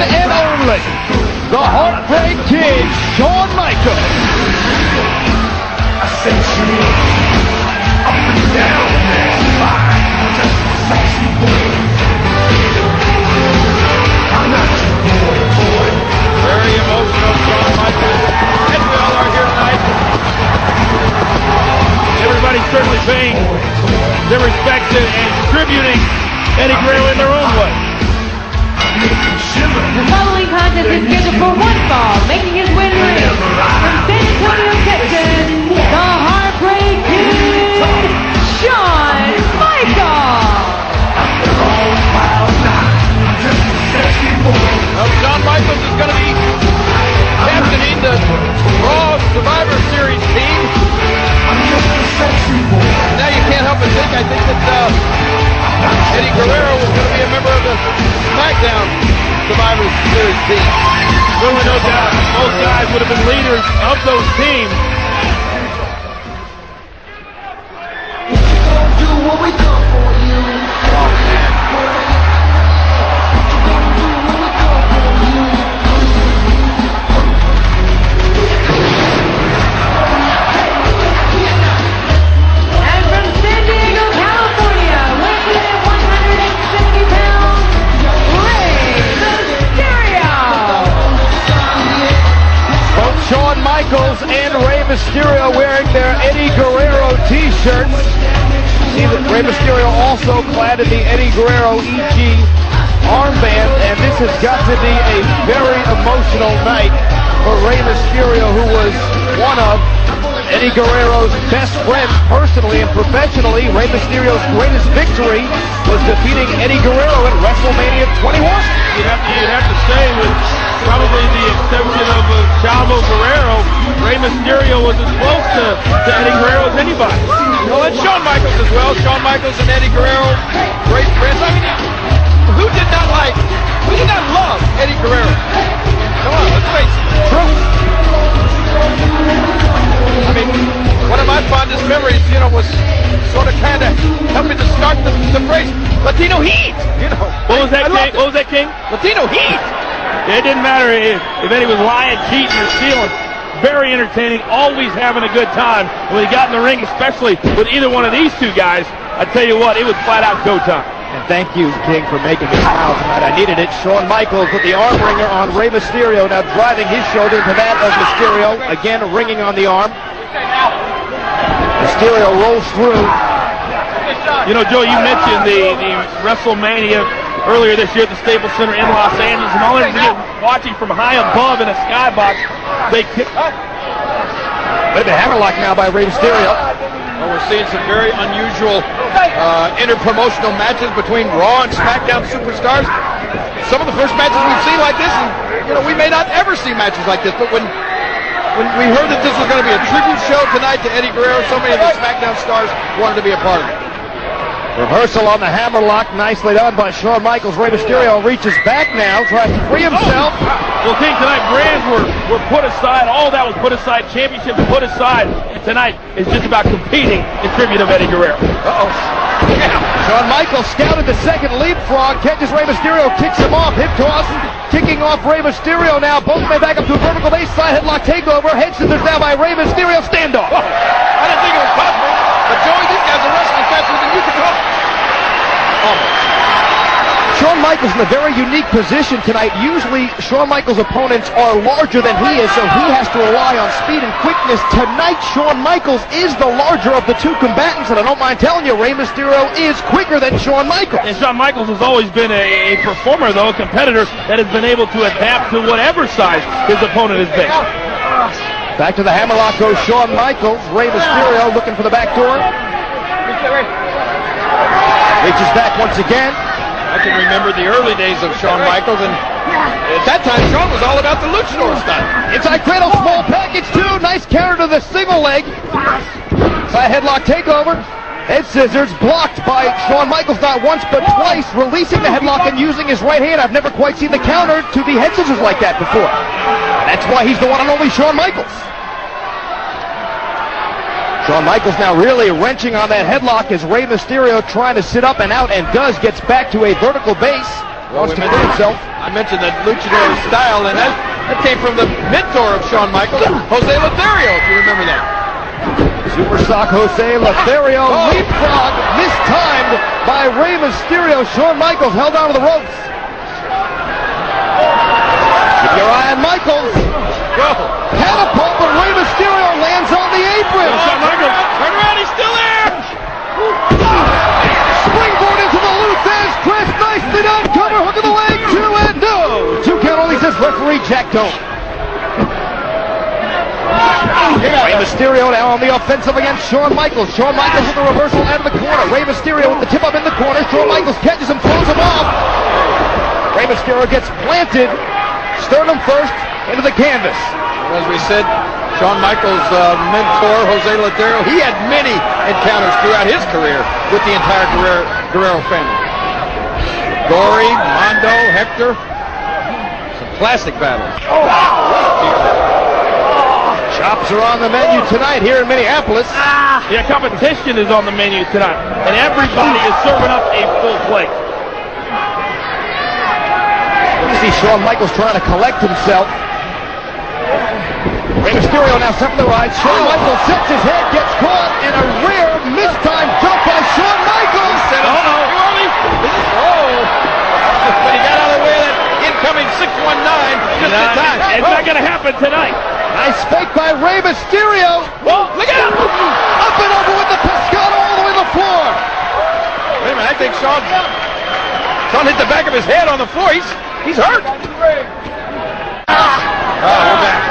one and only, the Heartbreak Kid, Shawn Michaels. I set you up and down that line, just a sexy boy. I'm not your boy. Very emotional, Shawn Michaels, as we all are here tonight. Everybody's certainly paying their respects and contributing Eddie Guerrero in their own way. The following contest is scheduled for one fall, making his way to the ring from San Antonio, Texas, the Heartbreak Kid, Shawn Michaels. Well, Shawn Michaels is going to be captaining the Raw Survivor Series team. Now you can't help but think, I think that Eddie Guerrero was going to be a member of the SmackDown Survivor Series team. Really no doubt both guys would have been leaders of those teams. Do what we do for you. Oh, man. And from San Diego, California, weighing in at 170 pounds, Rey Mysterio. Both Shawn Michaels and Rey Mysterio wearing their Eddie Guerrero t-shirts. See that Rey Mysterio also clad in the Eddie Guerrero EG armband, and this has got to be a very emotional night for Rey Mysterio, who was one of Eddie Guerrero's best friends personally and professionally. Rey Mysterio's greatest victory was defeating Eddie Guerrero at WrestleMania 21. You'd have to say, with probably the exception of Chavo Guerrero, Rey Mysterio was as close to Eddie Guerrero as anybody. Well, and Shawn Michaels as well. Shawn Michaels and Eddie Guerrero, great friends. I mean, who did not love Eddie Guerrero? Come on, let's face it. True. I mean, one of my fondest memories, was sort of kind of helping to start the phrase Latino Heat. What was that, King? What was that, King? Latino Heat. It didn't matter if Eddie was lying, cheating, or stealing. Very entertaining, always having a good time. When he got in the ring, especially with either one of these two guys, I tell you what, it was flat out go time. And thank you, King, for making me smile tonight. I needed it. Shawn Michaels with the arm wringer on Rey Mysterio, now driving his shoulder into that of Mysterio. Again, ringing on the arm. Mysterio rolls through. Joe, you mentioned the WrestleMania earlier this year at the Staples Center in Los Angeles, and all that watching from high above in a skybox. They kicked up. Bit of a hammerlock now by Rey Mysterio. Well, we're seeing some very unusual interpromotional matches between Raw and SmackDown superstars. Some of the first matches we've seen like this, and we may not ever see matches like this, but when we heard that this was going to be a tribute show tonight to Eddie Guerrero, so many of the SmackDown stars wanted to be a part of it. Reversal on the hammerlock, nicely done by Shawn Michaels. Rey Mysterio reaches back now, tries to free himself. Well, King, tonight brands were put aside. All that was put aside. Championships put aside. And tonight is just about competing in tribute of Eddie Guerrero. Yeah. Shawn Michaels scouted the second leapfrog, catches Rey Mysterio, kicks him off, hip toss, kicking off Rey Mysterio now. Both men back up to a vertical base, side headlock takeover. Head scissors now by Rey Mysterio, standoff. Oh, I didn't think it was possible, but Joey, these guys are wrestling faster than you can talk. Shawn Michaels in a very unique position tonight. Usually Shawn Michaels' opponents are larger than he is, so he has to rely on speed and quickness. Tonight, Shawn Michaels is the larger of the two combatants, and I don't mind telling you, Rey Mysterio is quicker than Shawn Michaels. And Shawn Michaels has always been a performer, though, a competitor that has been able to adapt to whatever size his opponent is big. Back to the hammerlock goes Shawn Michaels. Rey Mysterio looking for the back door. Reaches back once again. I can remember the early days of Shawn Michaels, and at that time, Shawn was all about the luchador style. Inside cradle, small package two. Nice counter to the single leg. Side headlock takeover. Head scissors blocked by Shawn Michaels not once but twice, releasing the headlock and using his right hand. I've never quite seen the counter to the head scissors like that before. That's why he's the one and only Shawn Michaels. Shawn Michaels now really wrenching on that headlock as Rey Mysterio trying to sit up and out, and gets back to a vertical base. Well, Wants to clean himself. I mentioned the luchador style, and that came from the mentor of Shawn Michaels, Jose Lothario, if you remember that. Super sock Jose Lothario leapfrog mistimed by Rey Mysterio. Shawn Michaels held onto the ropes. Keep your eye on Michaels. Catapult, but Rey Mysterio lands on the apron. Shawn Michaels, turn around, he's still there. Springboard into the Luthez twist. Nicely done. Cover, hook of the leg, 2 and no. 2 count only, says referee Jack Doan. Rey Mysterio now on the offensive against Shawn Michaels. Shawn Michaels with the reversal out of the corner. Rey Mysterio with the tip up in the corner. Shawn Michaels catches him, throws him off. Rey Mysterio gets planted, sternum first, into the canvas. As we said, Shawn Michaels' mentor, Jose Lothario, he had many encounters throughout his career with the entire Guerrero family. Gory, Mondo, Hector, some classic battles. Chops are on the menu tonight here in Minneapolis. Yeah, competition is on the menu tonight, and everybody is serving up a full plate. You see Shawn Michaels trying to collect himself. Rey Mysterio now set for the right. Shawn Michaels sets his head, gets caught in a rare mistimed jump by Shawn Michaels. But he got out of the way of that incoming 619 just in time. It's not going to happen tonight. Nice fake by Rey Mysterio. Whoa, look out! Up and over with the Pescado all the way to the floor. Wait a minute, I think Shawn hit the back of his head on the floor. He's hurt. We're back.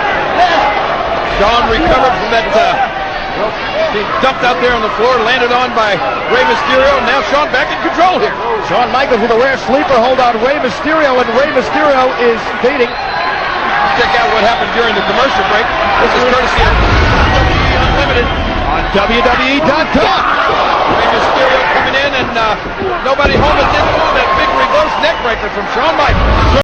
Shawn recovered from that. He dumped out there on the floor, landed on by Rey Mysterio. Now Shawn back in control here. Shawn Michaels with a rare sleeper hold on Rey Mysterio, and Rey Mysterio is fading. Check out what happened during the commercial break. This is courtesy of WWE Unlimited On WWE.com. Rey Mysterio coming in, and nobody home at this that big reverse neck breaker from Shawn Michaels.